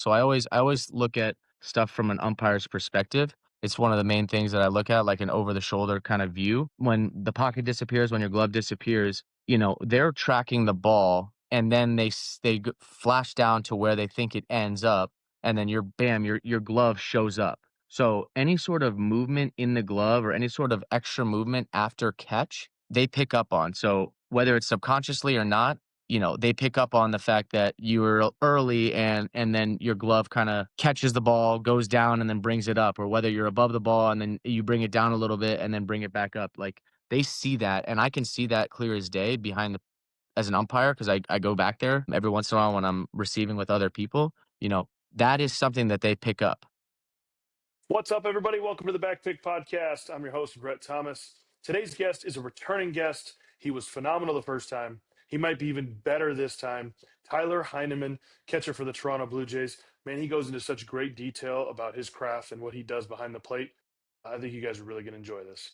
So I always look at stuff from an umpire's perspective. It's one of the main things that I look at, like an over the shoulder kind of view. When the pocket disappears, when your glove disappears, they're tracking the ball, and then flash down to where they think it ends up, and then your glove shows up. So any sort of movement in the glove or any sort of extra movement after catch, they pick up on. So whether it's subconsciously or not, they pick up on the fact that you were early, and then your glove kind of catches the ball, goes down, and then brings it up, or whether you're above the ball and then you bring it down a little bit and then bring it back up. Like, they see that, and I can see that clear as day as an umpire, because I go back there every once in a while when I'm receiving with other people. That is something that they pick up. What's up, everybody? Welcome to the Back Pick Podcast. I'm your host, Brett Thomas. Today's guest is a returning guest. He was phenomenal the first time. He might be even better this time. Tyler Heineman, catcher for the Toronto Blue Jays. Man, he goes into such great detail about his craft and what he does behind the plate. I think you guys are really going to enjoy this.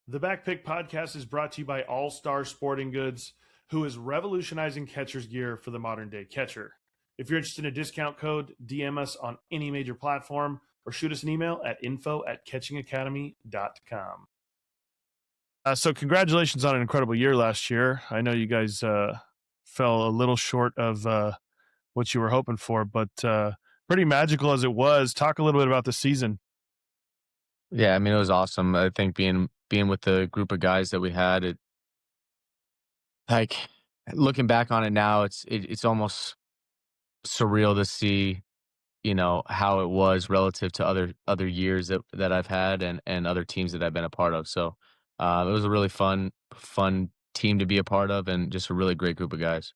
The Back Pick Podcast is brought to you by All Star Sporting Goods, who is revolutionizing catcher's gear for the modern day catcher. If you're interested in a discount code, DM us on any major platform or shoot us an email at info@catchingacademy.com. So congratulations on an incredible year last year. I know you guys fell a little short of what you were hoping for, but pretty magical as it was. Talk a little bit about the season. Yeah, I mean, it was awesome. I think being with the group of guys that we had, like, looking back on it now, it's almost surreal to see, how it was relative to other years that I've had, and other teams that I've been a part of. So it was a really fun team to be a part of, and just a really great group of guys.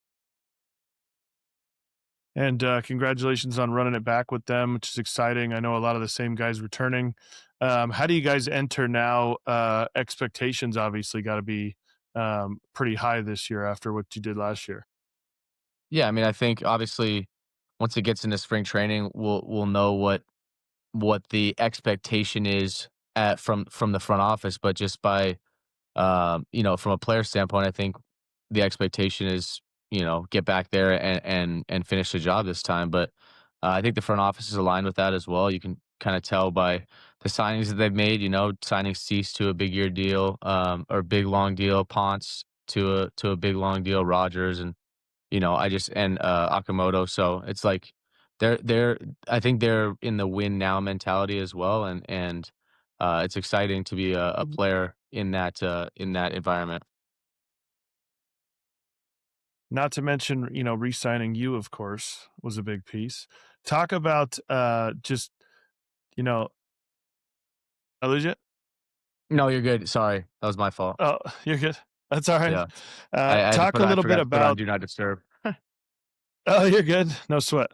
And congratulations on running it back with them, which is exciting. I know a lot of the same guys returning. How do you guys enter now? Expectations obviously got to be pretty high this year after what you did last year. Yeah, I mean, I think obviously once it gets into spring training, we'll know what the expectation is from the front office. But just by from a player standpoint, I think the expectation is, get back there and finish the job this time. But I think the front office is aligned with that as well. You can kind of tell by the signings that they've made. Signing Cease to a big year deal, or big long deal, Ponce to a big long deal, Rogers, and I just and Akamoto. So it's like they're I think they're in the win now mentality as well, and it's exciting to be a player in that environment. Not to mention, re-signing you, of course, was a big piece. Talk about just, you know, I lose you? No, you're good. Sorry, that was my fault. Oh, you're good. That's all right. Yeah, I had to Talk put a I little bit forgot to put on about. do not disturb. Oh, you're good. No sweat.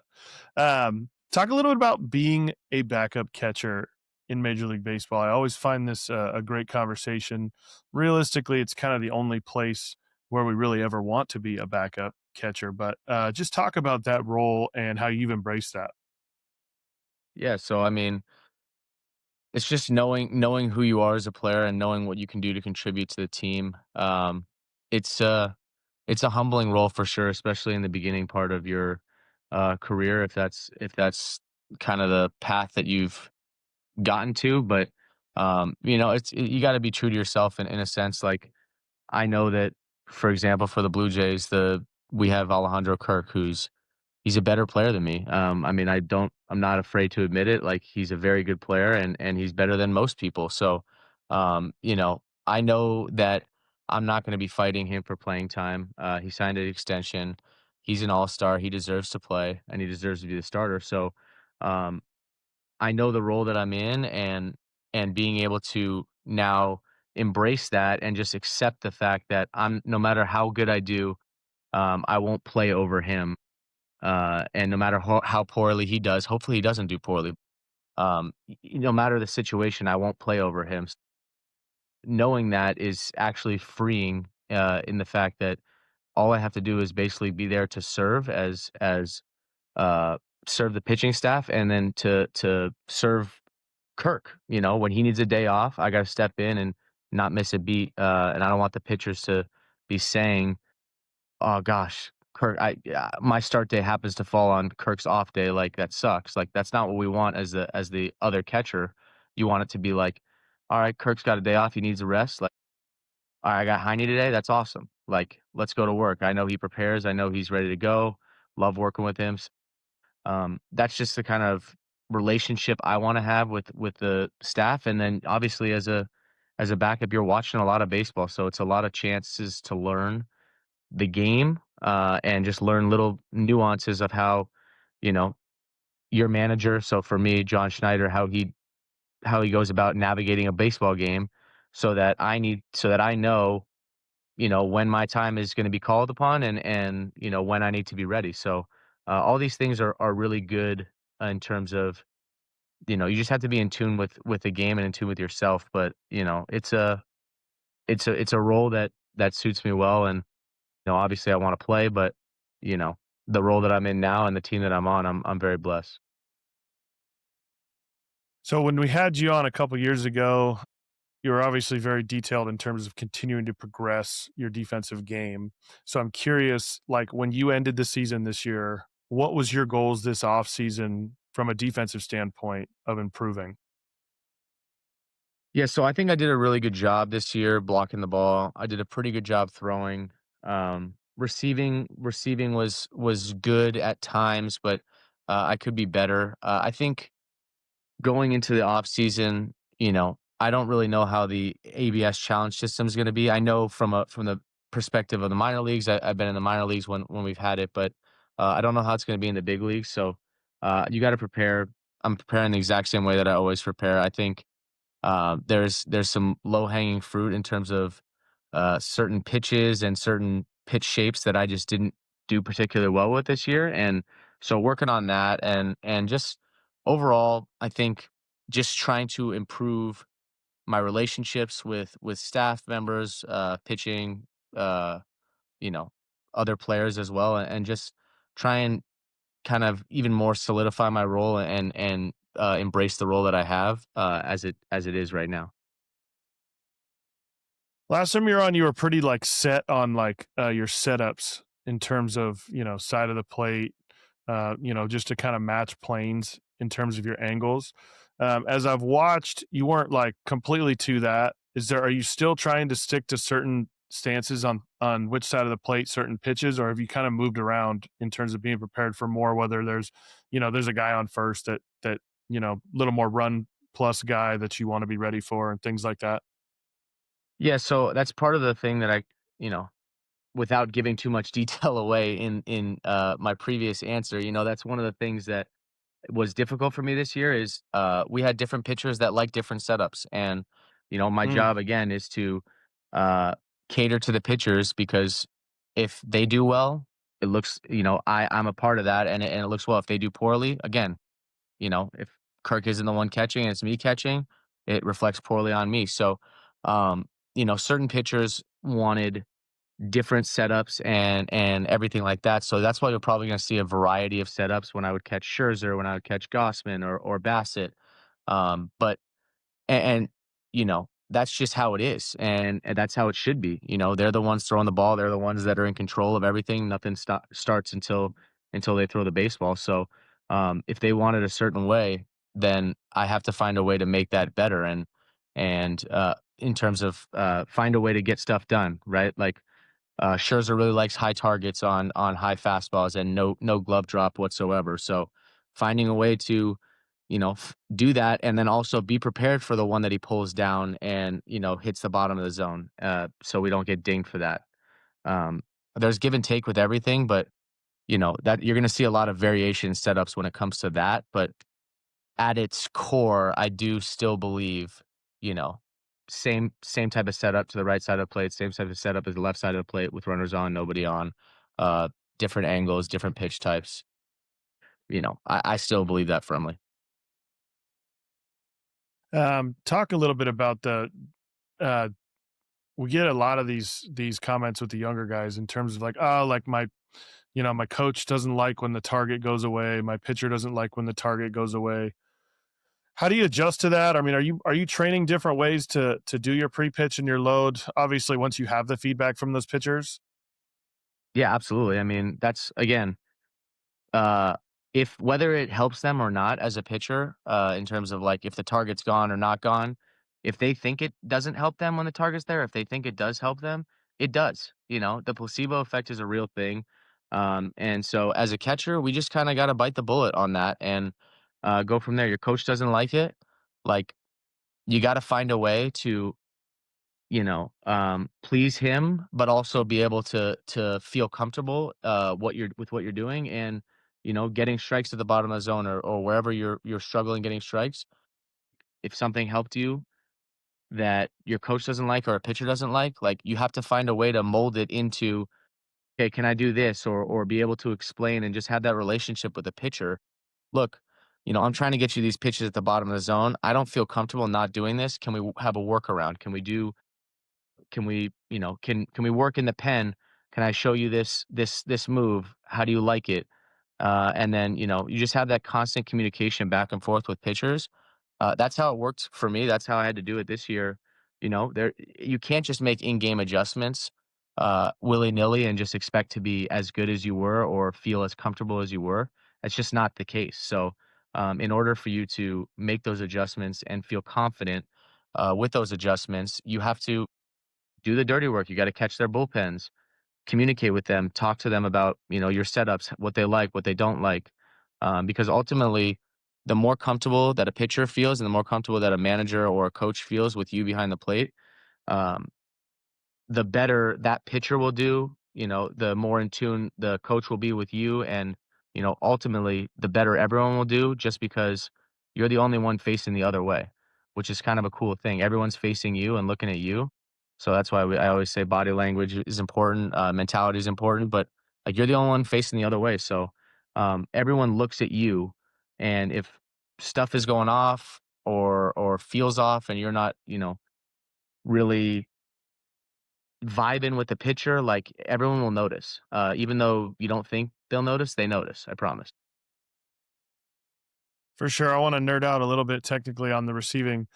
Talk a little bit about being a backup catcher in Major League Baseball. I always find this a great conversation. Realistically, it's kind of the only place where we really ever want to be a backup catcher. But just talk about that role and how you've embraced that. Yeah, so I mean, it's just knowing who you are as a player and knowing what you can do to contribute to the team. It's a it's a humbling role for sure, especially in the beginning part of your career, if that's kind of the path that you've gotten to. But you got to be true to yourself in a sense. Like, I know that, for example, for the Blue Jays, the we have Alejandro Kirk, he's a better player than me. I mean, I'm not afraid to admit it. Like, he's a very good player, and he's better than most people. So, I know that I'm not going to be fighting him for playing time. He signed an extension. He's an all-star. He deserves to play, and he deserves to be the starter. So, um, I know the role that I'm in, and being able to now embrace that and just accept the fact that no matter how good I do, I won't play over him. And no matter how poorly he does, hopefully he doesn't do poorly. No matter the situation, I won't play over him. Knowing that is actually freeing, in the fact that all I have to do is basically be there to uh, serve the pitching staff, and then to serve Kirk. When he needs a day off, I got to step in and not miss a beat. And I don't want the pitchers to be saying, "Oh gosh, Kirk, my start day happens to fall on Kirk's off day. Like that sucks." Like that's not what we want as the other catcher. You want it to be like, "All right, Kirk's got a day off. He needs a rest. Like, all right, I got Heine today. That's awesome. Like, let's go to work. I know he prepares. I know he's ready to go. Love working with him." That's just the kind of relationship I want to have with the staff, and then obviously as a backup, you're watching a lot of baseball, so it's a lot of chances to learn the game, and just learn little nuances of how you know your manager. So for me, John Schneider, how he goes about navigating a baseball game, so that I know when my time is going to be called upon, and when I need to be ready. So all these things are really good in terms of you just have to be in tune with the game and in tune with yourself. But it's a role that suits me well, and obviously I want to play, but you know the role that I'm in now and the team that I'm on, I'm very blessed. So when we had you on a couple years ago, you were obviously very detailed in terms of continuing to progress your defensive game. So I'm curious, like when you ended the season this year, what was your goals this offseason from a defensive standpoint of improving? Yeah, so I think I did a really good job this year blocking the ball. I did a pretty good job throwing. Receiving was good at times, but I could be better. I think going into the off season, I don't really know how the ABS challenge system is going to be. I know from the perspective of the minor leagues. I've been in the minor leagues when we've had it, but I don't know how it's going to be in the big leagues. So you got to prepare. I'm preparing the exact same way that I always prepare. I think there's some low hanging fruit in terms of certain pitches and certain pitch shapes that I just didn't do particularly well with this year, and so working on that, and just overall, I think just trying to improve my relationships with staff members, pitching, uh, you know, other players as well, and just try and kind of even more solidify my role and embrace the role that I have as it is right now. Last time you were on, you were pretty like set on like your setups in terms of side of the plate, just to kind of match planes in terms of your angles. As I've watched, you weren't like completely to that. Are you still trying to stick to certain stances on which side of the plate, certain pitches, or have you kind of moved around in terms of being prepared for more? Whether there's a guy on first that little more run plus guy that you want to be ready for and things like that. Yeah, so that's part of the thing that you know, without giving too much detail away in my previous answer, that's one of the things that was difficult for me this year is we had different pitchers that like different setups, and my Mm. job again is to uh, cater to the pitchers because if they do well, it looks I'm a part of that, and it looks well. If they do poorly, again, if Kirk isn't the one catching and it's me catching, it reflects poorly on me. So, certain pitchers wanted different setups and everything like that. So that's why you're probably going to see a variety of setups when I would catch Scherzer, when I would catch Gausman or Bassett. But and that's just how it is, and that's how it should be. They're the ones throwing the ball. They're the ones that are in control of everything. Nothing starts until they throw the baseball. So if they want it a certain way, then I have to find a way to make that better. And in terms of find a way to get stuff done, right? Like Scherzer really likes high targets on high fastballs and no glove drop whatsoever. So finding a way to do that, and then also be prepared for the one that he pulls down and hits the bottom of the zone, so we don't get dinged for that. Um, there's give and take with everything, but that you're going to see a lot of variation setups when it comes to that. But at its core, I do still believe, you know, same type of setup to the right side of the plate, same type of setup as the left side of the plate with runners on, nobody on, uh, different angles, different pitch types. I still believe that firmly. Talk a little bit about uh, we get a lot of these comments with the younger guys in terms of like, oh, like my coach doesn't like when the target goes away, my pitcher doesn't like when the target goes away. How do you adjust to that? I mean, are you training different ways to do your pre-pitch and your load? Obviously, once you have the feedback from those pitchers. Yeah, absolutely. I mean, that's again, uh, if whether it helps them or not as a pitcher, in terms of like if the target's gone or not gone, if they think it doesn't help them when the target's there, if they think it does help them, it does. You know, the placebo effect is a real thing. And so as a catcher, we just kind of got to bite the bullet on that and go from there. Your coach doesn't like it. Like you got to find a way to please him, but also be able to feel comfortable what you're doing, and getting strikes at the bottom of the zone or wherever you're struggling getting strikes. If something helped you that your coach doesn't like or a pitcher doesn't like you have to find a way to mold it into, okay, can I do this, or be able to explain and just have that relationship with the pitcher. Look, I'm trying to get you these pitches at the bottom of the zone. I don't feel comfortable not doing this. Can we have a workaround? Can we work in the pen? Can I show you this move? How do you like it? And then, you just have that constant communication back and forth with pitchers. That's how it worked for me. That's how I had to do it this year. You can't just make in-game adjustments willy-nilly and just expect to be as good as you were or feel as comfortable as you were. That's just not the case. So, in order for you to make those adjustments and feel confident with those adjustments, you have to do the dirty work. You got to catch their bullpens, communicate with them, talk to them about, your setups, what they like, what they don't like. Because ultimately, the more comfortable that a pitcher feels and the more comfortable that a manager or a coach feels with you behind the plate, um, the better that pitcher will do, the more in tune the coach will be with you. And, ultimately, the better everyone will do just because you're the only one facing the other way, which is kind of a cool thing. Everyone's facing you and looking at you. So that's why I always say body language is important, mentality is important, but like you're the only one facing the other way. So everyone looks at you, and if stuff is going off or feels off, and you're not, really vibing with the pitcher, like, everyone will notice. Even though you don't think they'll notice, they notice, I promise. For sure, I want to nerd out a little bit technically on the receiving.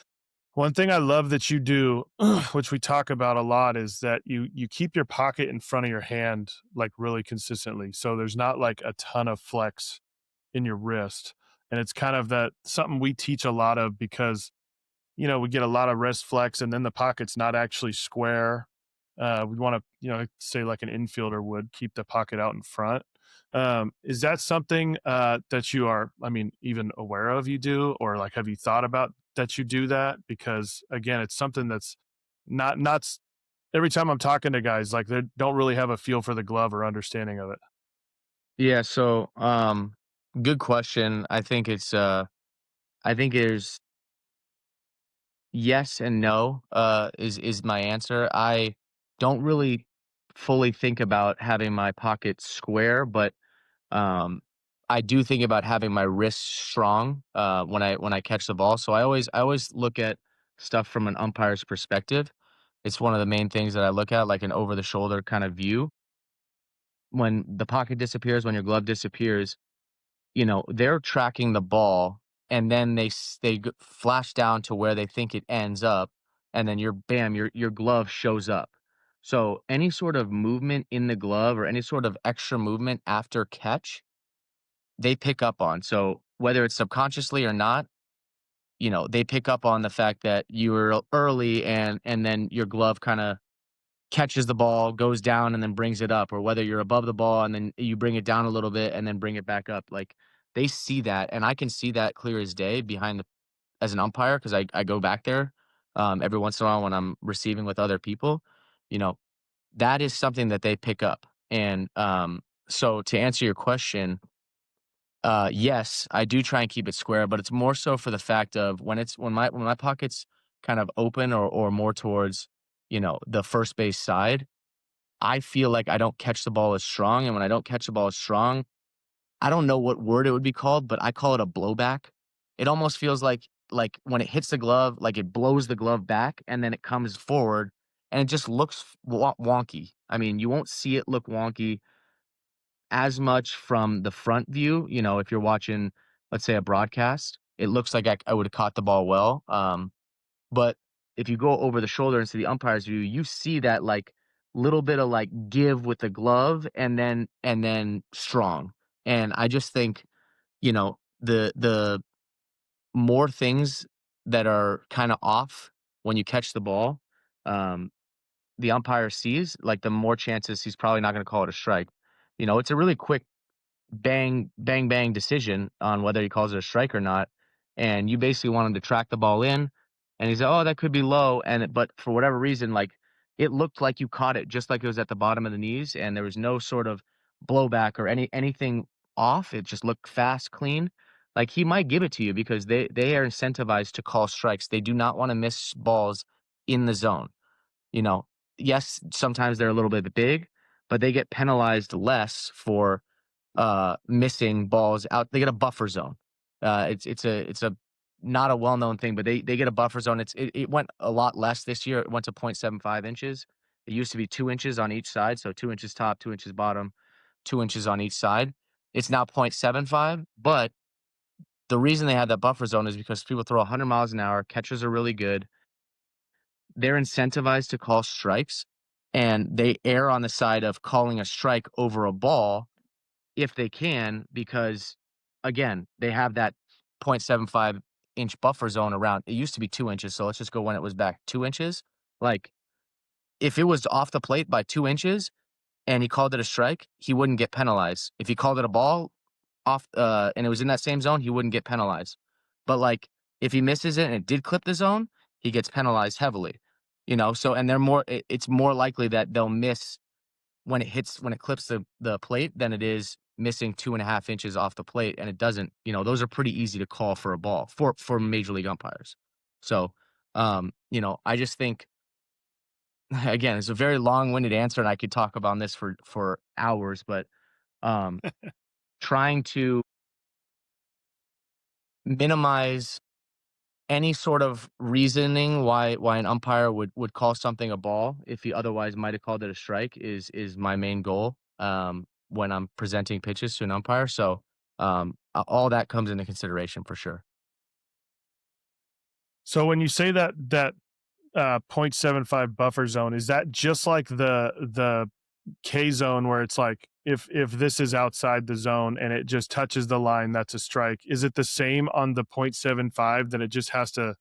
One thing I love that you do, which we talk about a lot, is that you keep your pocket in front of your hand like really consistently. So there's not like a ton of flex in your wrist. And it's kind of that something we teach a lot of because we get a lot of wrist flex and then the pocket's not actually square. We want to, say like an infielder would keep the pocket out in front. Is that something that you are, I mean, even aware of you do, or like have you thought about that you do that? Because again, it's something that's not every time I'm talking to guys, like they don't really have a feel for the glove or understanding of it. Yeah, so, good question. I think there's yes and no, is my answer. I don't really fully think about having my pocket square, but Um, I do think about having my wrists strong when I catch the ball. So I always look at stuff from an umpire's perspective. It's one of the main things that I look at, like an over the shoulder kind of view. When the pocket disappears, when your glove disappears, they're tracking the ball, and then they flash down to where they think it ends up, and then your glove shows up. So any sort of movement in the glove or any sort of extra movement after catch they pick up on. So whether it's subconsciously or not, they pick up on the fact that you were early and then your glove kind of catches the ball, goes down and then brings it up, or whether you're above the ball and then you bring it down a little bit and then bring it back up. Like they see that, and I can see that clear as day behind the as an umpire because I go back there every once in a while when I'm receiving with other people. You know, that is something that they pick up. And so to answer your question, yes, I do try and keep it square, but it's more so for the fact of when my pocket's kind of open or more towards, the first base side, I feel like I don't catch the ball as strong. And when I don't catch the ball as strong, I don't know what word it would be called, but I call it a blowback. It almost feels like when it hits the glove, like it blows the glove back and then it comes forward and it just looks wonky. I mean, you won't see it look wonky as much from the front view, if you're watching, let's say, a broadcast. it looks like I would have caught the ball well. But if you go over the shoulder into the umpire's view, you see that like little bit of like give with the glove and then strong. And I just think, the more things that are kind of off when you catch the ball, um, the umpire sees, like the more chances he's probably not going to call it a strike. It's a really quick bang, bang, bang decision on whether he calls it a strike or not. And you basically want him to track the ball in, and he said, "Oh, that could be low." But for whatever reason, like it looked like you caught it, just like it was at the bottom of the knees, and there was no sort of blowback or anything off. It just looked fast, clean. Like he might give it to you because they are incentivized to call strikes. They do not want to miss balls in the zone. You know, yes, sometimes they're a little bit big, but they get penalized less for missing balls out. They get a buffer zone. It's a not a well-known thing, but they get a buffer zone. It went a lot less this year. It went to 0.75 inches. It used to be 2 inches on each side, so 2 inches top, 2 inches bottom, 2 inches on each side. It's now 0.75, but the reason they had that buffer zone is because people throw 100 miles an hour. Catchers are really good. They're incentivized to call strikes, and they err on the side of calling a strike over a ball if they can, because again, they have that 0.75-inch buffer zone around. It used to be 2 inches, so let's just go when it was back 2 inches. Like, if it was off the plate by 2 inches and he called it a strike, he wouldn't get penalized. If he called it a ball off, and it was in that same zone, he wouldn't get penalized. But like, if he misses it and it did clip the zone, he gets penalized heavily. So and they're more. It's more likely that they'll miss when it clips the plate than it is missing 2.5 inches off the plate, and it doesn't. Those are pretty easy to call for a ball for major league umpires. So, I just think again, it's a very long-winded answer, and I could talk about this for hours, but um, trying to minimize any sort of reasoning why an umpire would call something a ball if he otherwise might have called it a strike is my main goal when I'm presenting pitches to an umpire. So all that comes into consideration for sure. So when you say that 0.75 buffer zone, is that just like the K zone where it's like if this is outside the zone and it just touches the line, that's a strike? Is it the same on the 0.75 that it just has to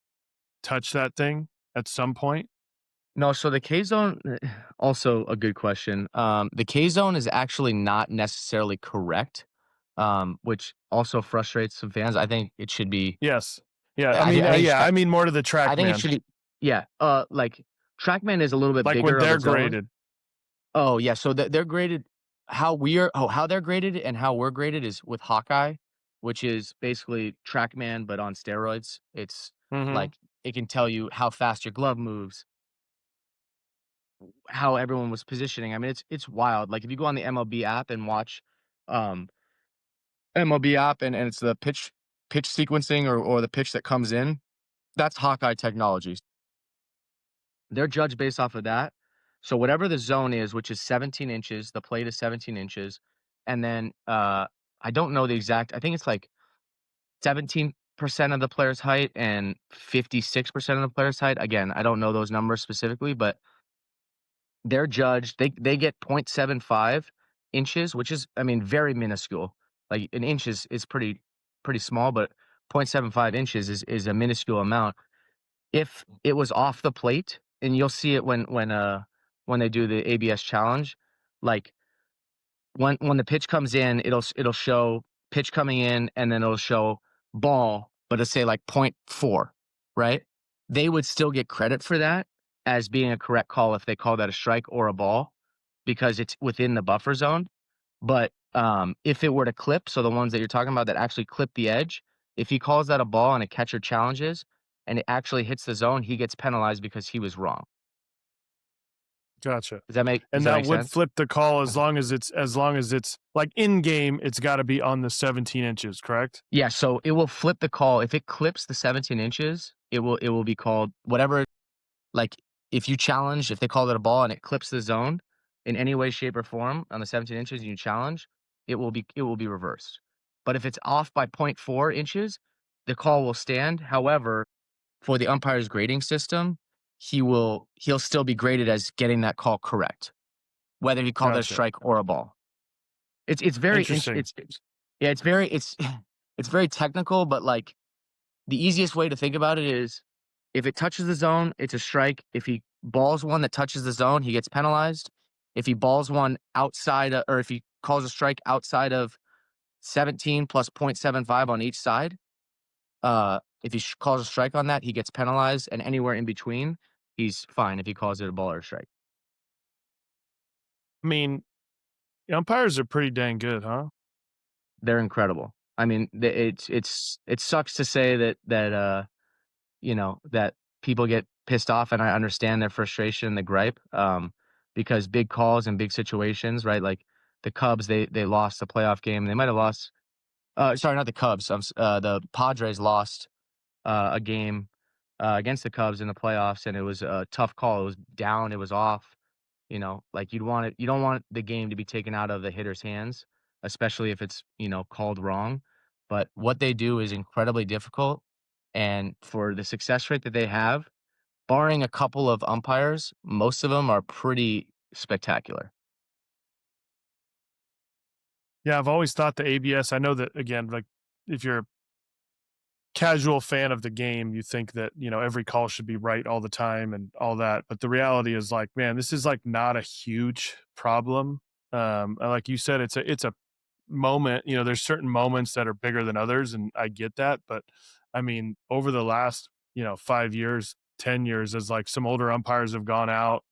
touch that thing at some point? No, so the K zone, also a good question. The K zone is actually not necessarily correct, which also frustrates some fans. I think it should be. Yes. Yeah. I I think mean, I think yeah. stra- I mean more to the I think it TrackMan, should be. Yeah. Like TrackMan is a little bit like when bigger of they're a zone. graded. Oh, yeah, so they're graded how they're graded and how we're graded is with Hawkeye, which is basically TrackMan, but on steroids. It's Mm-hmm. like it can tell you how fast your glove moves, how everyone was positioning. I mean, it's wild. Like, if you go on the MLB app and watch, um, MLB app and it's the pitch sequencing or the pitch that comes in, that's Hawkeye technology. They're judged based off of that. So whatever the zone is, which is 17 inches, the plate is 17 inches. And then I don't know the exact, I think it's like 17% of the player's height and 56% of the player's height. Again, I don't know those numbers specifically, but they're judged. They get 0.75 inches, which is, I mean, very minuscule. Like an inch is pretty small, but 0.75 inches is a minuscule amount. If it was off the plate, and you'll see it when they do the ABS challenge, like when the pitch comes in, it'll show pitch coming in, and then it'll show ball, but it'll say like point 0.4, right? They would still get credit for that as being a correct call if they call that a strike or a ball because it's within the buffer zone. But if it were to clip, so the ones that you're talking about that actually clip the edge, if he calls that a ball and a catcher challenges and it actually hits the zone, he gets penalized because he was wrong. Gotcha. Does And that that make would sense? flip the call as Okay. long as it's like in game, it's got to be on the 17 inches, correct? Yeah, so it will flip the call. If it clips the 17 inches, it will be called whatever. Like, if they call it a ball and it clips the zone in any way, shape, or form on the 17 inches and you challenge, it will be reversed. But if it's off by point 0.4 inches, the call will stand. However, for the umpire's grading system, he'll still be graded as getting that call correct, whether he called it a Gotcha. strike or a ball. It's very Interesting. it's yeah, it's very it's very technical, but, like, the easiest way to think about it is if it touches the zone, it's a strike. If he balls one that touches the zone, he gets penalized. If he balls one or if he calls a strike outside of 17 plus 0.75 on each side, if he calls a strike on that, he gets penalized, and anywhere in between, he's fine if he calls it a ball or a strike. I mean, the umpires are pretty dang good, huh? They're incredible. I mean, it sucks to say that people get pissed off, and I understand their frustration, the gripe, because big calls and big situations, right? Like the Cubs, they lost the playoff game. They might have lost. Sorry, not the Cubs. The Padres lost a game against the Cubs in the playoffs, and it was a tough call. It was down. It was off. Like you don't want the game to be taken out of the hitter's hands, especially if it's, called wrong. But what they do is incredibly difficult. And for the success rate that they have, barring a couple of umpires, most of them are pretty spectacular. Yeah, I've always thought the ABS. I know that again, like if you're a casual fan of the game, you think that every call should be right all the time and all that. But the reality is, like, man, this is like not a huge problem. Like you said, it's a moment. There's certain moments that are bigger than others, and I get that. But I mean, over the last 5 years, 10 years, as like some older umpires have gone out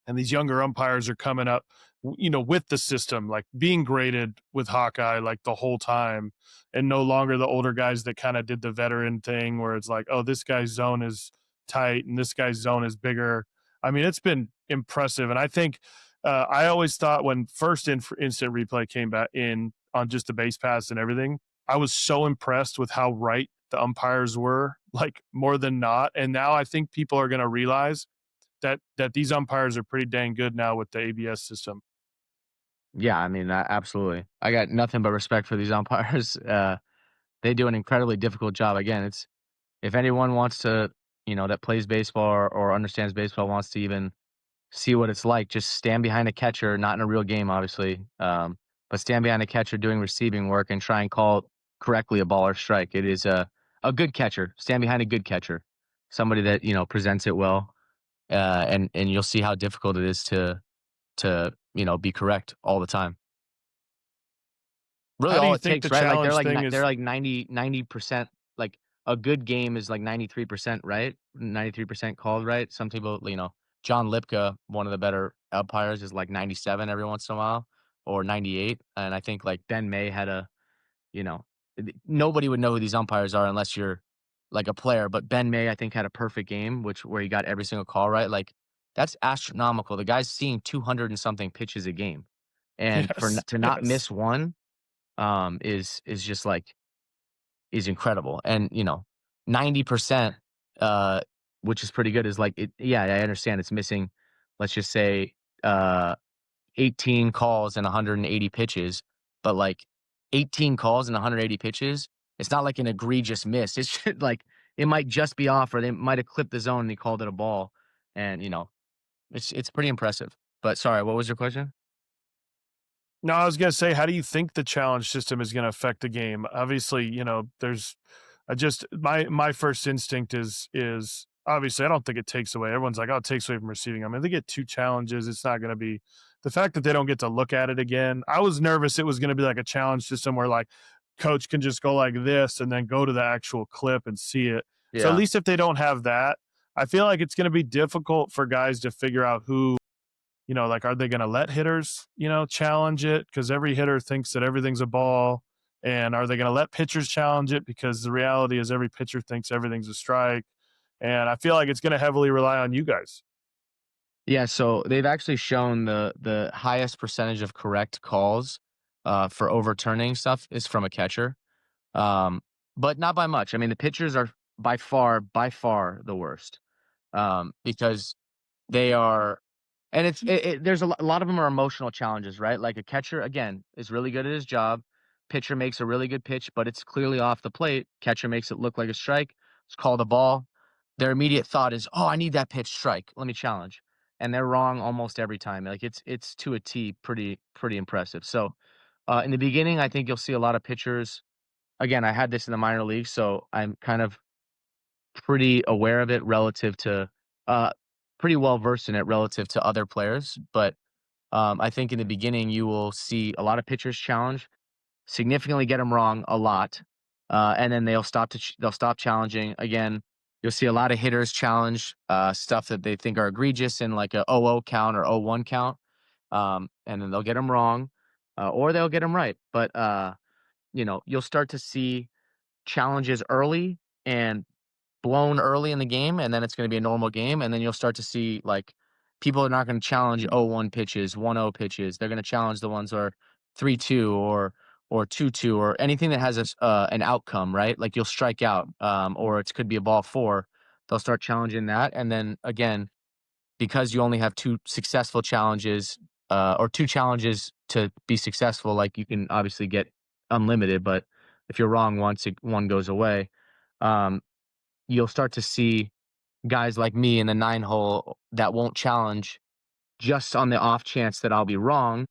and these younger umpires are coming up, with the system, like being graded with Hawkeye like the whole time, and no longer the older guys that kind of did the veteran thing where it's like, oh, this guy's zone is tight and this guy's zone is bigger. I mean, it's been impressive, and I think I always thought when first instant replay came back in on just the base pass and everything, I was so impressed with how right the umpires were, like more than not. And now I think people are going to realize that these umpires are pretty dang good now with the ABS system. Yeah, I mean, absolutely. I got nothing but respect for these umpires. They do an incredibly difficult job. Again, it's if anyone wants to, that plays baseball or understands baseball wants to even see what it's like, just stand behind a catcher, not in a real game, obviously, but stand behind a catcher doing receiving work and try and call correctly a ball or strike. It is a good catcher. Stand behind a good catcher, somebody that presents it well, and you'll see how difficult it is to be correct all the time. Really, How do all you it think the takes, right? Like challenge thing they're is? like 90%. Like a good game is like 93% right, 93% called right. Some people, John Lipka, one of the better umpires, is like 97 every once in a while or 98. And I think like Ben May had you know, nobody would know who these umpires are unless you're like a player. But Ben May, I think, had a perfect game, where he got every single call right. Like that's astronomical. The guy's seeing 200 and something pitches a game, and Yes, to not yes. miss one is just like is incredible. And 90%, uh, which is pretty good, is like it. Yeah, I understand it's missing. Let's just say uh 18 calls and 180 pitches, but like 18 calls and 180 pitches, it's not like an egregious miss. It's just like it might just be off, or they might have clipped the zone and he called it a ball. And it's pretty impressive. But sorry, what was your question? No, I was gonna say, how do you think the challenge system is gonna affect the game? Obviously, there's I just my first instinct is obviously I don't think it takes away. Everyone's like, oh, it takes away from receiving. I mean, they get two challenges. It's not gonna be the fact that they don't get to look at it again. I was nervous it was gonna be like a challenge system where like coach can just go like this and then go to the actual clip and see it. So at Yeah. least if they don't have that, I feel like it's gonna be difficult for guys to figure out who like, are they going to let hitters, challenge it? Because every hitter thinks that everything's a ball. And are they going to let pitchers challenge it? Because the reality is every pitcher thinks everything's a strike. And I feel like it's going to heavily rely on you guys. Yeah, so they've actually shown the highest percentage of correct calls for overturning stuff is from a catcher. Um, but not by much. I mean, the pitchers are by far the worst. Because they are, and there's a lot of them are emotional challenges, right? Like a catcher, again, is really good at his job. pitcher makes a really good pitch, but it's clearly off the plate. Catcher makes it look like a strike. It's called a ball. Their immediate thought is, "Oh, I need that pitch strike. Let me challenge." And they're wrong almost every time. Like it's to a T, pretty impressive. So, in the beginning, I think you'll see a lot of pitchers. Again, I had this in the minor leagues, so I'm kind of pretty aware of it relative to, uh, pretty well versed in it relative to other players. But I think in the beginning, you will see a lot of pitchers challenge, significantly get them wrong a lot, and then they'll stop challenging. Again, you'll see a lot of hitters challenge stuff that they think are egregious in like a 0-0 count or 0-1 count, and then they'll get them wrong, or they'll get them right. But you'll start to see challenges early and blown early in the game, and then it's gonna be a normal game, and then you'll start to see, like, people are not gonna challenge 0-1 pitches, 1-0 pitches. They're gonna challenge the ones that are 3-2 or 2-2 or anything that has an outcome, right? Like, you'll strike out, or it could be a ball 4. They'll start challenging that, and then, again, because you only have 2 successful challenges, or 2 challenges to be successful, like, you can obviously get unlimited, but if you're wrong once, 1 goes away. Um, you'll start to see guys like me in the 9 hole that won't challenge just on the off chance that I'll be wrong,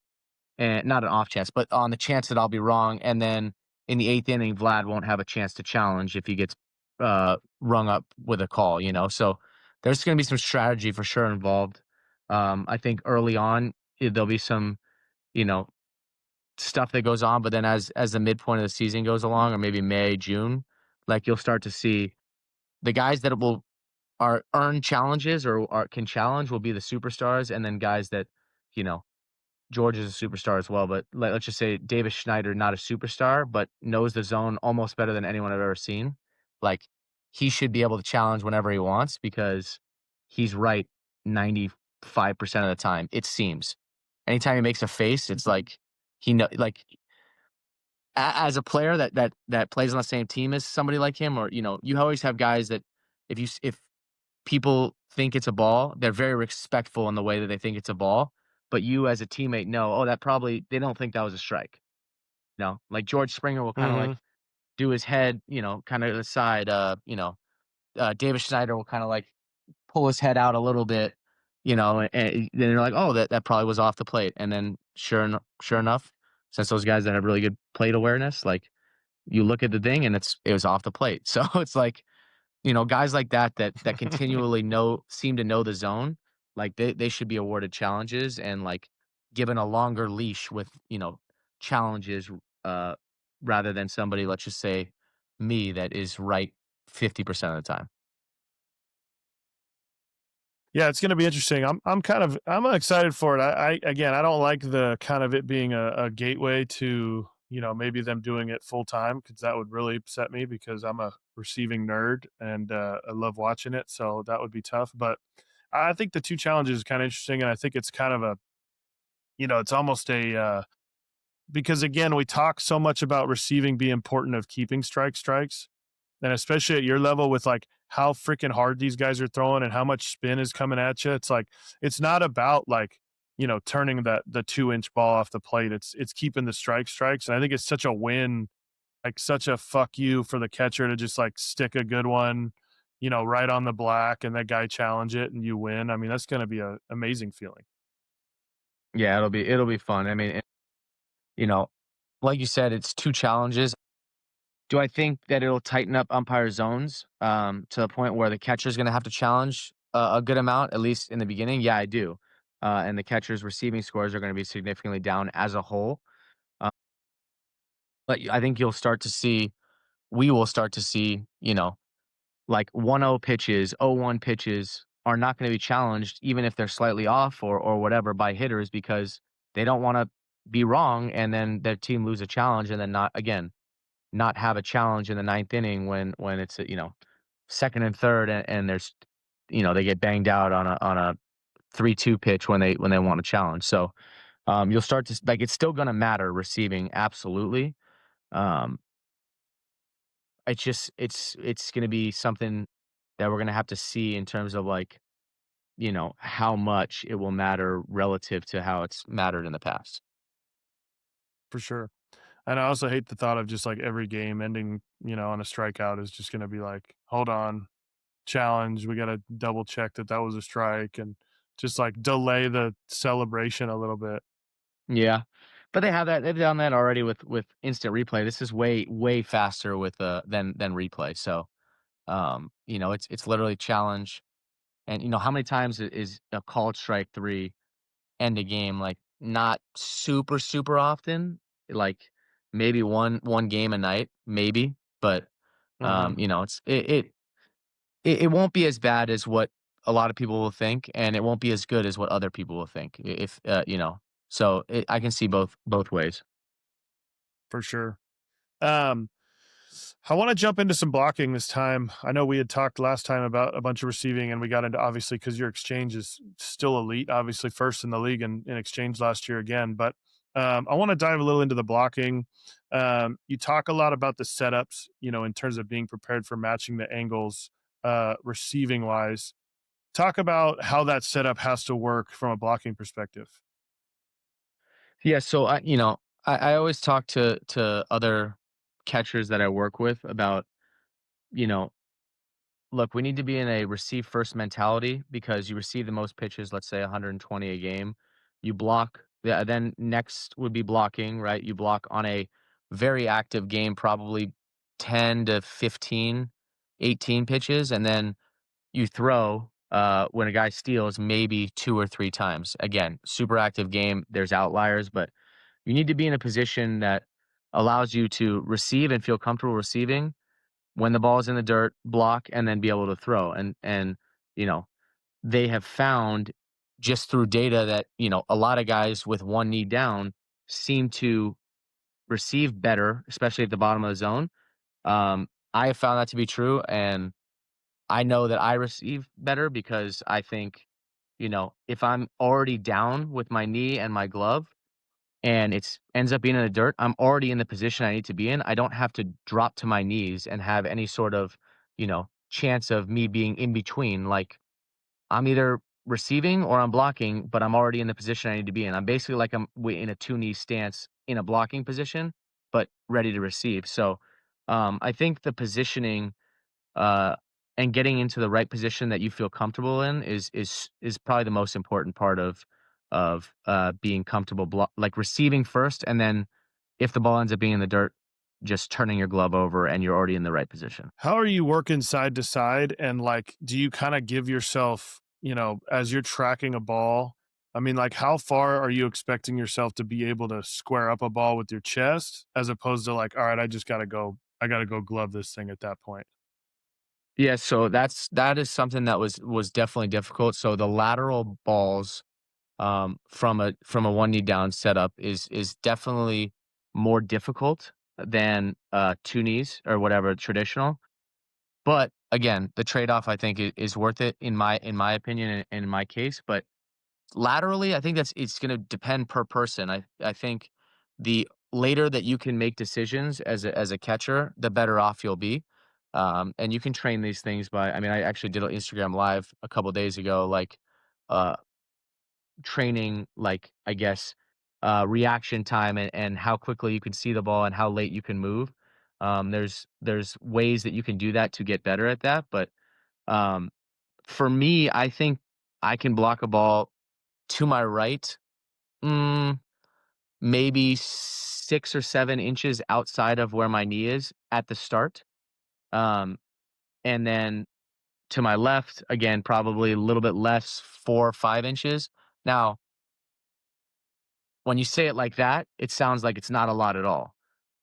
and not an off chance, but on the chance that I'll be wrong, and then in the 8th inning, Vlad won't have a chance to challenge if he gets, rung up with a call, you know? So, there's gonna be some strategy for sure involved. I think early on, there'll be some, you know, stuff that goes on, but then as the midpoint of the season goes along or maybe May, June, like, you'll start to see the guys that will are earn challenges or can challenge will be the superstars, and then guys that, you know, George is a superstar as well, but let's just say Davis Schneider, not a superstar, but knows the zone almost better than anyone I've ever seen. Like, he should be able to challenge whenever he wants because he's right 95% of the time, it seems. Anytime he makes a face, it's like like as a player that plays on the same team as somebody like him, or you always have guys that if people think it's a ball, they're very respectful in the way that they think it's a ball, but you as a teammate know, oh, that probably they don't think that was a strike. Like George Springer will kind of like Hmm. do his head, kind of to the side. David Schneider will kind of like pull his head out a little bit, and then you're like, oh, that probably was off the plate. And then sure enough, since those guys that have really good plate awareness, like you look at the thing and it was off the plate. So it's like, guys like that continually seem to know the zone, like they should be awarded challenges and like given a longer leash with, challenges, uh, rather than somebody, let's just say me, that is right 50% of the time. Yeah, it's going to be interesting. I'm excited for it. I again, I don't like the kind of it being a gateway to maybe them doing it full time because that would really upset me because I'm a receiving nerd and I love watching it. So that would be tough. But I think the 2 challenges is kind of interesting, and I think it's kind of a it's almost a because again we talk so much about receiving being important of keeping strikes and especially at your level with like how freaking hard these guys are throwing and how much spin is coming at you. It's like it's not about like turning the 2-inch ball off the plate. It's keeping the strikes, and I think it's such a win, like such a fuck you for the catcher to just like stick a good one, right on the black, and that guy challenge it and you win. I mean, that's going to be a amazing feeling Yeah, it'll be fun. I mean, you know, like you said, it's 2 challenges. Do I think that it'll tighten up umpire zones, to the point where the catcher's gonna have to challenge a good amount, at least in the beginning? Yeah, I do. And the catcher's receiving scores are gonna be significantly down as a whole. Uh, but I think we will start to see, like 1-0 pitches, 0-1 pitches are not gonna be challenged even if they're slightly off or whatever by hitters because they don't wanna be wrong and then their team lose a challenge and then not have a challenge in the 9th inning when it's, 2nd and 3rd and there's they get banged out on a 3-2 pitch when they want a challenge. So, you'll start to like, it's still gonna matter receiving, absolutely. Um, it's gonna be something that we're gonna have to see in terms of, like, how much it will matter relative to how it's mattered in the past. for sure. And I also hate the thought of just like every game ending, on a strikeout is just going to be like, hold on, challenge. We got to double check that was a strike and just like delay the celebration a little bit. Yeah. But they've done that already with instant replay. This is way faster with than replay. So, it's literally challenge. And how many times is a called strike 3 end a game? Like, not super often. Like, maybe one game a night, maybe. But, Hmm. it won't be as bad as what a lot of people will think, and it won't be as good as what other people will think. If so I can see both ways. For sure. Um, I want to jump into some blocking this time. I know we had talked last time about a bunch of receiving, and we got into obviously because your exchange is still elite, obviously first in the league in exchange last year again. But I want to dive a little into the blocking. You talk a lot about the setups, in terms of being prepared for matching the angles, receiving wise. Talk about how that setup has to work from a blocking perspective. Yeah, so I always talk to other catchers that I work with about, you know, look, we need to be in a receive first mentality because you receive the most pitches, let's say 120 a game. You block, yeah, then next would be blocking, right? You block on a very active game, probably 10 to 15, 18 pitches, and then you throw when a guy steals maybe 2 or 3 times. Again, super active game. There's outliers, but you need to be in a position that allows you to receive and feel comfortable receiving when the ball is in the dirt, block, and then be able to throw. And you know, they have found just through data that, a lot of guys with one knee down seem to receive better, especially at the bottom of the zone. I have found that to be true, and I know that I receive better because I think, if I'm already down with my knee and my glove and it's ends up being in the dirt, I'm already in the position I need to be in. I don't have to drop to my knees and have any sort of, chance of me being in between. Like, I'm either receiving or I'm blocking, but I'm already in the position I need to be in. I'm basically like in a two knee stance in a blocking position, but ready to receive. So, I think the positioning uh, and getting into the right position that you feel comfortable in is probably the most important part of being comfortable, like receiving first, and then if the ball ends up being in the dirt, just turning your glove over and you're already in the right position. How are you working side to side? And like, do you kind of give yourself, as you're tracking a ball? I mean, like, how far are you expecting yourself to be able to square up a ball with your chest as opposed to like, all right, I got to go glove this thing at that point? Yeah, so that is something that was definitely difficult. So the lateral balls from a one knee down setup is definitely more difficult than two knees or whatever traditional. But again, the trade off I think is worth it in my opinion and in my case. But laterally, I think it's going to depend per person. I think the later that you can make decisions as a catcher, the better off you'll be. And you can train these things by. I mean, I actually did an Instagram live a couple days ago, like uh, training, like, I guess, reaction time and how quickly you can see the ball and how late you can move. There's ways that you can do that to get better at that. But um, for me, I think I can block a ball to my right, mm, maybe 6 or 7 inches outside of where my knee is at the start. Um, and then to my left, again, probably a little bit less, 4 or 5 inches. Now, when you say it like that, it sounds like it's not a lot at all,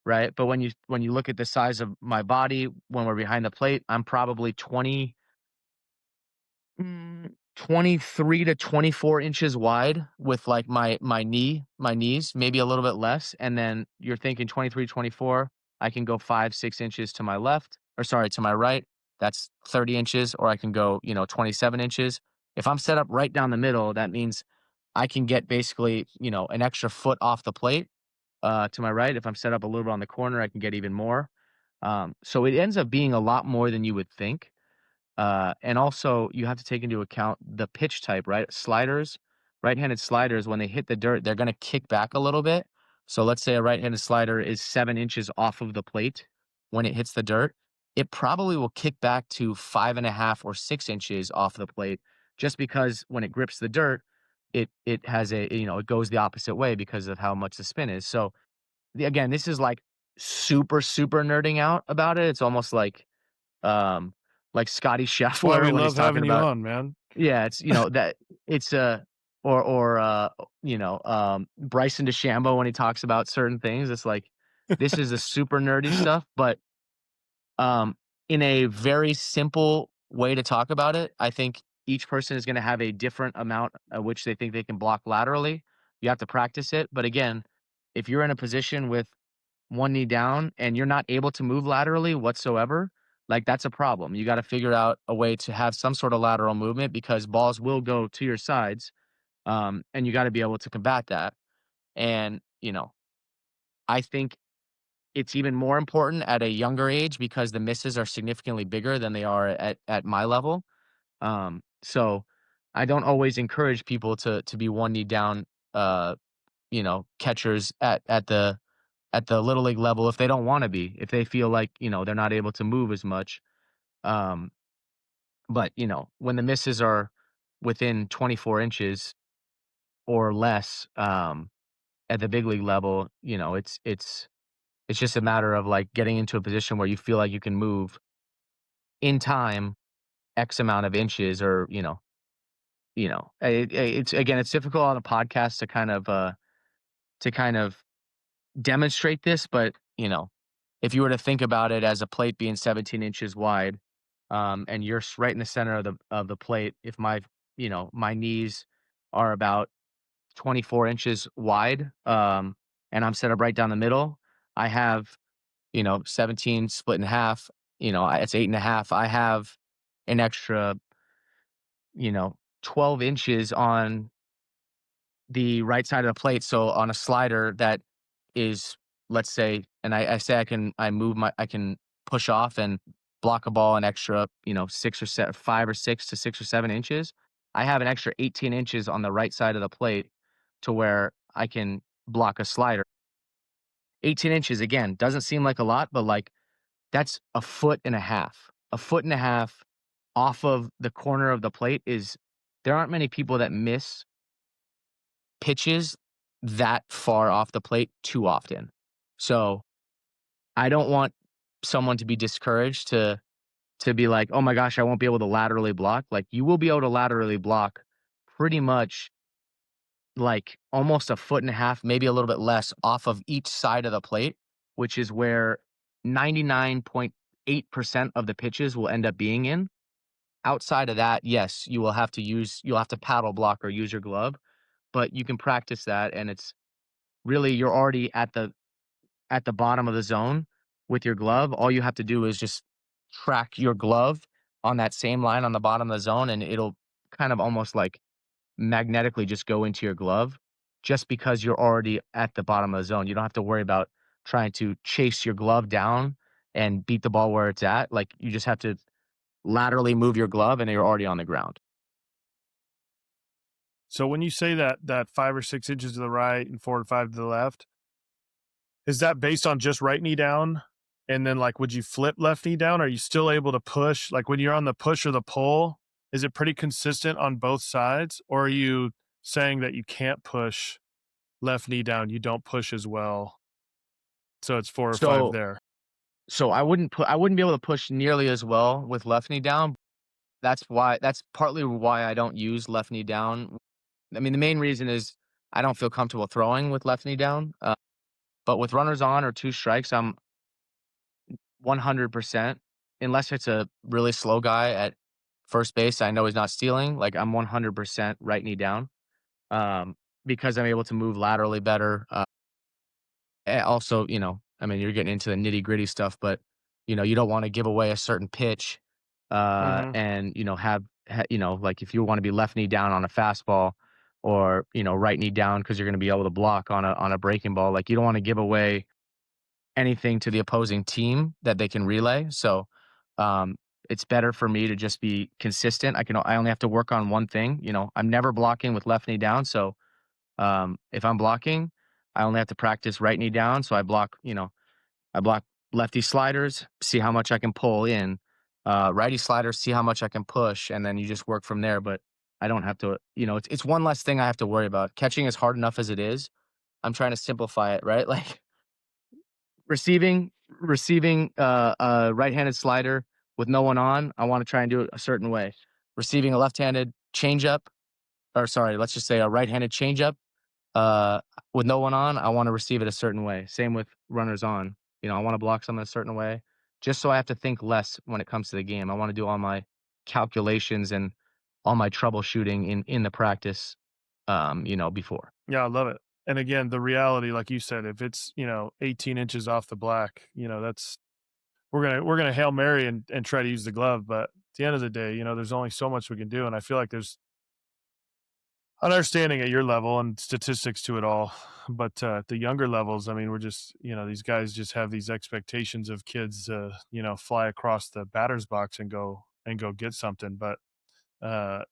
right? But when you look at the size of my body when we're behind the plate, I'm probably 23 to 24 inches wide with like my knees, maybe a little bit less. And then you're thinking 23, 24. I can go 5, 6 inches to my left, or sorry, to my right. That's 30 inches, or I can go, 27 inches. If I'm set up right down the middle, that means I can get basically, an extra foot off the plate to my right. If I'm set up a little bit on the corner, I can get even more. So it ends up being a lot more than you would think. And also, you have to take into account the pitch type, right? Sliders, right-handed sliders, when they hit the dirt, they're going to kick back a little bit. So let's say a right-handed slider is 7 inches off of the plate when it hits the dirt. It probably will kick back to 5.5 or 6 inches off the plate, just because when it grips the dirt, it has it goes the opposite way because of how much the spin is. So again, this is like super nerding out about it. It's almost um like Scotty Why we Scheffler when he's love talking having you about, on, man. yeah, it's that it's Bryson DeChambeau when he talks about certain things. It's like this is a super nerdy stuff, but um in a very simple way to talk about it, I think each person is going to have a different amount at which they think they can block laterally. You have to practice it, but again, if you're in a position with one knee down and you're not able to move laterally whatsoever, like that's a problem. You got to figure out a way to have some sort of lateral movement because balls will go to your sides, and you got to be able to combat that. And I think it's even more important at a younger age because the misses are significantly bigger than they are at my level. So I don't always encourage people to be one knee down, catchers at the little league level if they don't want to be, if they feel like, they're not able to move as much. Um, but when the misses are within 24 inches or less, at the big league level, it's just a matter of like getting into a position where you feel like you can move in time X amount of inches or, it's again, it's difficult on a podcast to kind of demonstrate this, but if you were to think about it as a plate being 17 inches wide, and you're right in the center of the plate, if my knees are about 24 inches wide, and I'm set up right down the middle, I have 17 split in half. It's 8.5. I have an extra 12 inches on the right side of the plate. So on a slider that is, let's say, and I say I can push off and block a ball an extra, 5 or 6 to 6 or 7 inches. I have an extra 18 inches on the right side of the plate to where I can block a slider. 18 inches, again, doesn't seem like a lot, but like that's a foot and a half. A foot and a half off of the corner of the plate there aren't many people that miss pitches that far off the plate too often. So I don't want someone to be discouraged to be like, "Oh my gosh, I won't be able to laterally block." Like you will be able to laterally block pretty much like almost a foot and a half, maybe a little bit less off of each side of the plate, which is where 99.8% of the pitches will end up being in. Outside of that, yes, you'll have to paddle block or use your glove, but you can practice that and it's really you're already at the bottom of the zone with your glove. All you have to do is just track your glove on that same line on the bottom of the zone, and it'll kind of almost like magnetically just go into your glove just because you're already at the bottom of the zone. You don't have to worry about trying to chase your glove down and beat the ball where it's at. Like you just have to laterally move your glove and you're already on the ground. So when you say that 5 or 6 inches to the right and 4 to 5 to the left, is that based on just right knee down? And then like would you flip left knee down? Are you still able to push? Like when you're on the push or the pull, is it pretty consistent on both sides? Or are you saying that you can't push left knee down, you don't push as well? So it's 4 or 5 So there. so I wouldn't be able to push nearly as well with left knee down. That's partly why I don't use left knee down. I mean, the main reason is I don't feel comfortable throwing with left knee down. But with runners on or two strikes, I'm 100%. Unless it's a really slow guy at first base, I know he's not stealing. Like I'm 100% right knee down, because I'm able to move laterally better. Also, I mean, you're getting into the nitty gritty stuff, but you don't want to give away a certain pitch, Mhm. and like if you want to be left knee down on a fastball, or right knee down because you're going to be able to block on a breaking ball. Like you don't want to give away anything to the opposing team that they can relay. So, um, it's better for me to just be consistent. I only have to work on one thing. I'm never blocking with left knee down. So, if I'm blocking, I only have to practice right knee down, so I block lefty sliders, see how much I can pull in, righty sliders, see how much I can push, and then you just work from there. But I don't have to, it's one less thing I have to worry about. Catching is hard enough as it is. I'm trying to simplify it, right? Like receiving a right-handed slider with no one on, I want to try and do it a certain way. Receiving a left-handed changeup, or sorry, let's just say a right-handed changeup, uh, with no one on, I want to receive it a certain way. Same with runners on. I want to block something a certain way, just so I have to think less when it comes to the game. I want to do all my calculations and all my troubleshooting in the practice, before. Yeah, I love it. And again, the reality, like you said, if it's 18 inches off the black, that's we're gonna Hail Mary and try to use the glove. But at the end of the day, there's only so much we can do. And I feel like there's understanding at your level and statistics to it all. But at the younger levels, I mean, we're just, these guys just have these expectations of kids, fly across the batter's box and go get something. But uh,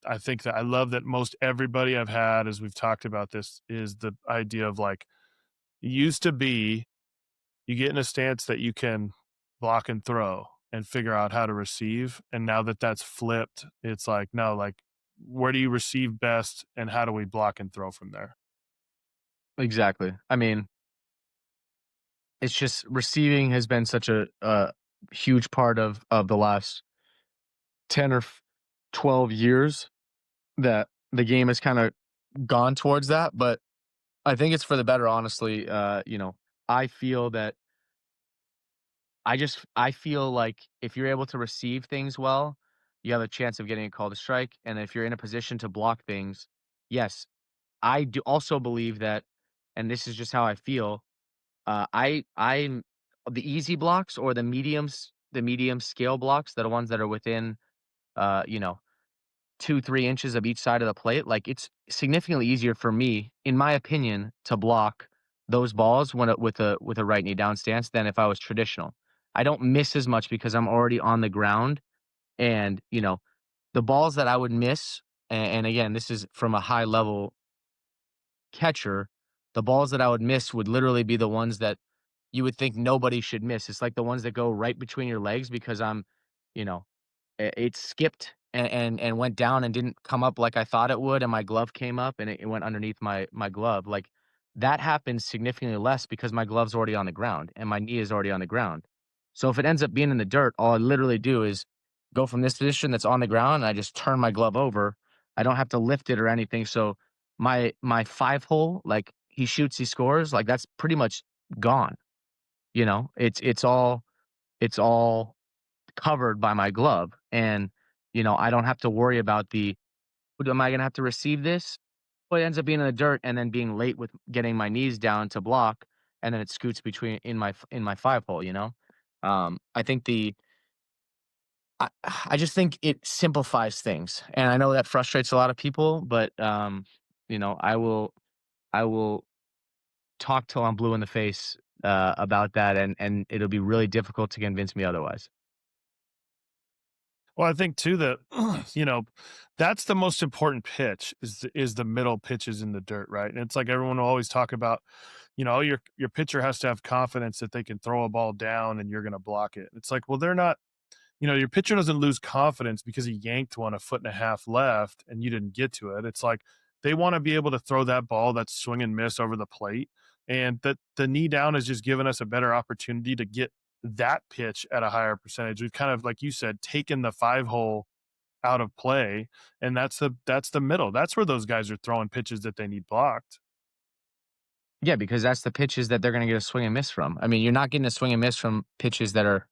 I think that I love that most everybody I've had, as we've talked about this, is the idea of like, it used to be you get in a stance that you can block and throw and figure out how to receive. And now that that's flipped, it's like, no, like, where do you receive best and how do we block and throw from there? Exactly. I mean, it's just receiving has been such a huge part of the last 10 or 12 years that the game has kind of gone towards that. But I think it's for the better, honestly. I feel that I feel like if you're able to receive things well, you have a chance of getting a call to strike. And if you're in a position to block things, yes, I do also believe that, and this is just how I feel. I'm the easy blocks or the medium scale blocks that are ones that are within, uh, you know, 2, 3 inches of each side of the plate. Like it's significantly easier for me, in my opinion, to block those balls with a right knee down stance than if I was traditional. I don't miss as much because I'm already on the ground, and the balls that I would miss, and again, this is from a high level catcher, the balls that I would miss would literally be the ones that you would think nobody should miss. It's like the ones that go right between your legs because you know, it skipped and went down and didn't come up like I thought it would, and my glove came up and it went underneath my glove. Like that happens significantly less because my glove's already on the ground and my knee is already on the ground. So if it ends up being in the dirt, all I literally do is go from this position that's on the ground and I just turn my glove over. I don't have to lift it or anything. So my 5 hole, like he shoots, he scores, like that's pretty much gone. It's all covered by my glove. And, I don't have to worry about am I going to have to receive this? Well, it ends up being in the dirt and then being late with getting my knees down to block. And then it scoots between in my 5 hole. I think I just think it simplifies things. And I know that frustrates a lot of people, but, I will talk till I'm blue in the face, about that. And it'll be really difficult to convince me otherwise. Well, I think too that that's the most important pitch is the middle pitches in the dirt, right? And it's like everyone will always talk about, oh, your pitcher has to have confidence that they can throw a ball down and you're going to block it. It's like, well, they're not. Your pitcher doesn't lose confidence because he yanked one a foot and a half left and you didn't get to it. It's like they want to be able to throw that ball that's swing and miss over the plate. And that the knee down has just given us a better opportunity to get that pitch at a higher percentage. We've kind of, like you said, taken the 5 hole out of play, and that's the middle. That's where those guys are throwing pitches that they need blocked. Yeah, because that's the pitches that they're gonna get a swing and miss from. I mean, you're not getting a swing and miss from pitches that are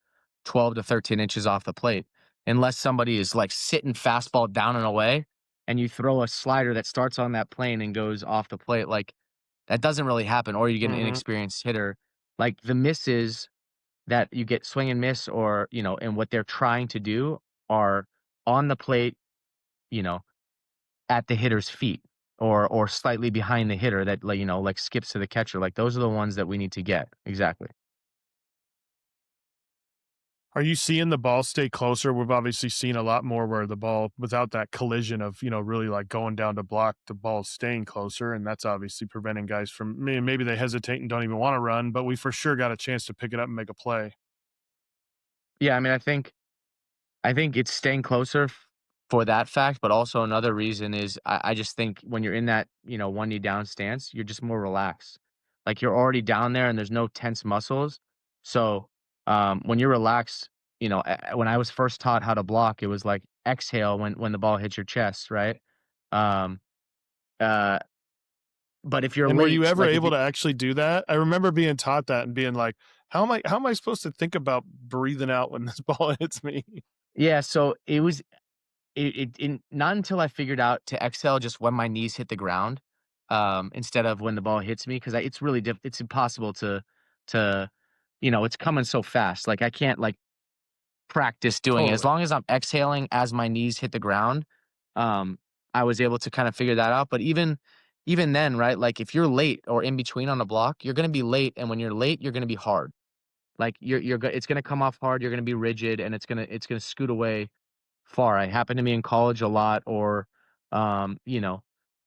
12 to 13 inches off the plate, unless somebody is, like, sitting fastball down and away, and you throw a slider that starts on that plane and goes off the plate, like, that doesn't really happen, or you get an Hmm. inexperienced hitter. Like, the misses that you get swing and miss or, and what they're trying to do are on the plate, you know, at the hitter's feet or slightly behind the hitter that, like, like skips to the catcher. Like those are the ones that we need to get. Exactly. Are you seeing the ball stay closer? We've obviously seen a lot more where the ball, without that collision of, really like going down to block, the ball staying closer. And that's obviously preventing guys from, maybe they hesitate and don't even want to run, but we for sure got a chance to pick it up and make a play. Yeah, I mean, I think it's staying closer for that fact, but also another reason is I just think when you're in that, one knee down stance, you're just more relaxed. Like you're already down there and there's no tense muscles. So when you're relaxed, when I was first taught how to block, it was like exhale when the ball hits your chest, right? Um, uh, but if you're And were you late, ever like if able you, to actually do that? I remember being taught that and being like, how am I supposed to think about breathing out when this ball hits me? yeah, so it not until I figured out to exhale just when my knees hit the ground, instead of when the ball hits me, 'cause it's really it's impossible to it's coming so fast, like, I can't, like, practice doing it. As Totally. long as I'm exhaling as my knees hit the ground, um, I was able to kinda figure that out, but even then, right, like, if you're late or in between on a block, you're gonna be late, and when you're late, you're gonna be hard. Like, it's gonna come off hard, you're gonna be rigid, and it's gonna scoot away far. I happened to me in college a lot or, um, you know,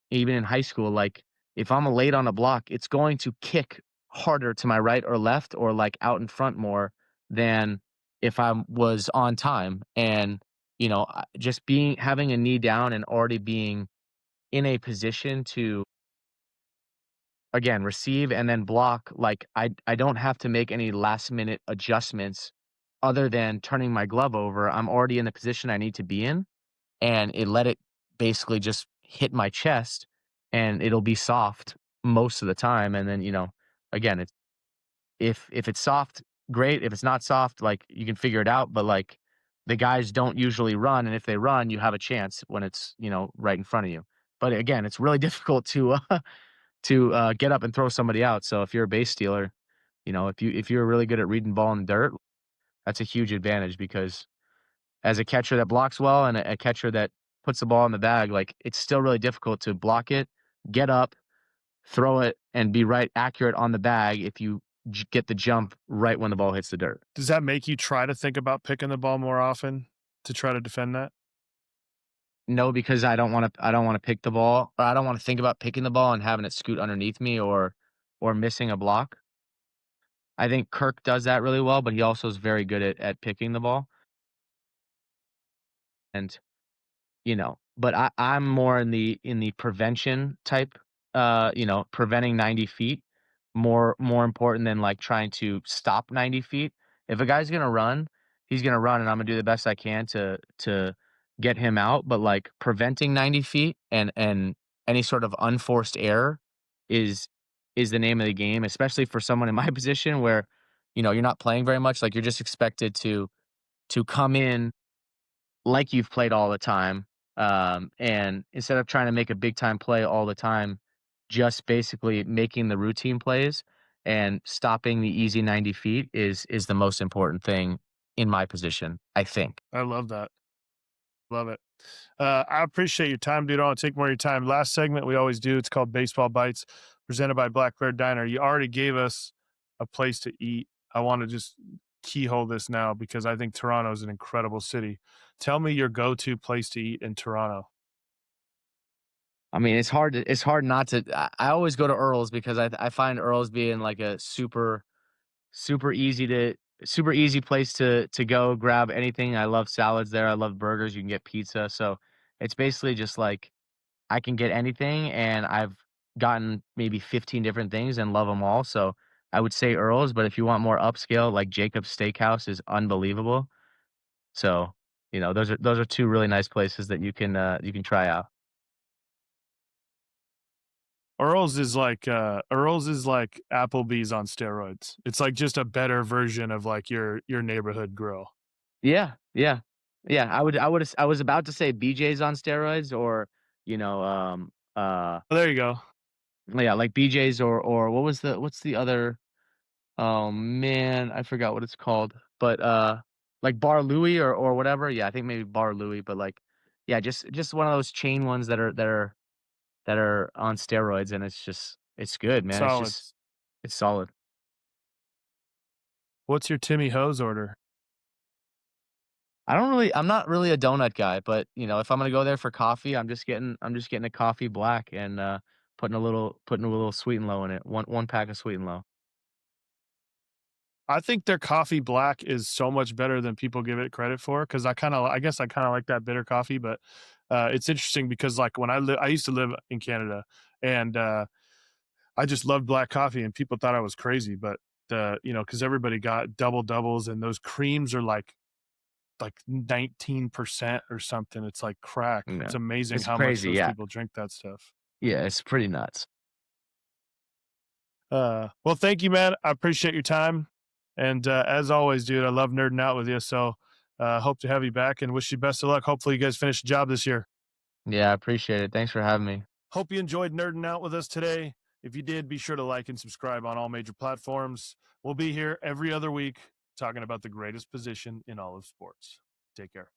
even in high school, like, if I'm late on a block, it's going to kick harder to my right or left or, like, out in front more than if I was on time, and, just having a knee down and already being in a position to, again, receive and then block, like, I don't have to make any last minute adjustments other than turning my glove over. I'm already in the position I need to be in, and let it basically just hit my chest, and it'll be soft most of the time, and then, again, it's if it's soft, great. If it's not soft, like, you can figure it out, but, like, the guys don't usually run, and if they run, you have a chance when it's, right in front of you. But again, it's really difficult to get up and throw somebody out, so if you're a base stealer, if you're really good at reading ball in the dirt, that's a huge advantage because as a catcher that blocks well and a catcher that puts the ball in the bag, like, it's still really difficult to block it, get up, throw it, and be right accurate on the bag if you get the jump right when the ball hits the dirt. Does that make you try to think about picking the ball more often to try to defend that? No, because I don't wanna pick the ball, or I don't wanna think about picking the ball and having it scoot underneath me or missing a block. I think Kirk does that really well, but he also is very good at picking the ball, and but I'm more in the prevention type, preventing 90 feet, more important than, like, trying to stop 90 feet. If a guy's gonna run, he's gonna run, and Imma do the best I can to get him out, but, like, preventing 90 feet and any sort of unforced error is is the name of the game, especially for someone in my position where, you're not playing very much, like, you're just expected to come in like you've played all the time, and instead of trying to make a big time play all the time, just basically making the routine plays and stopping the easy 90 feet is the most important thing in my position, I think. I love that. Love it. I appreciate your time, dude. I don't want to take more of your time. Last segment we always do. It's called Baseball Bites, presented by Black Bear Diner. You already gave us a place to eat. I want to just keyhole this now because I think Toronto is an incredible city. Tell me your go-to place to eat in Toronto. I mean, it's hard not to. I always go to Earl's because I find Earl's being like a super easy to super easy place to go grab anything. I love salads there. I love burgers. You can get pizza. So it's basically just like I can get anything, and I've gotten maybe 15 different things and love them all, so I would say Earl's, but if you want more upscale, like Jacob's Steakhouse is unbelievable. So, those are 2 really nice places that you can try out. Earl's is like Applebee's on steroids. It's like just a better version of like your neighborhood grill. Yeah, yeah. Yeah, I was about to say BJ's on steroids or, you know, Oh, there you go. yeah, like BJ's or what's the other. Oh, man, I forgot what it's called, but, like Bar Louie or whatever, yeah, I think maybe Bar Louie, but, like, yeah, just one of those chain ones that are on steroids, and it's good, man, Solid. it's solid. What's your Timmy Hose order? I'm not really a donut guy, but, if I'm gonna go there for coffee, I'm just getting a coffee black and, putting a little sweet and low in it. One pack of sweet and low. I think their coffee black is so much better than people give it credit for, because I guess I kind of like that bitter coffee, but it's interesting because like I used to live in Canada, and I just loved black coffee, and people thought I was crazy, but because everybody got double doubles, and those creams are like 19% or something. It's like crack. Yeah. It's amazing It's how much crazy, those yeah. people drink that stuff. Yeah, it's pretty nuts. Well, thank you, man. I appreciate your time. And as always, dude, I love nerding out with you. So hope to have you back and wish you best of luck. Hopefully, you guys finish the job this year. Yeah, I appreciate it. Thanks for having me. Hope you enjoyed nerding out with us today. If you did, be sure to like and subscribe on all major platforms. We'll be here every other week talking about the greatest position in all of sports. Take care.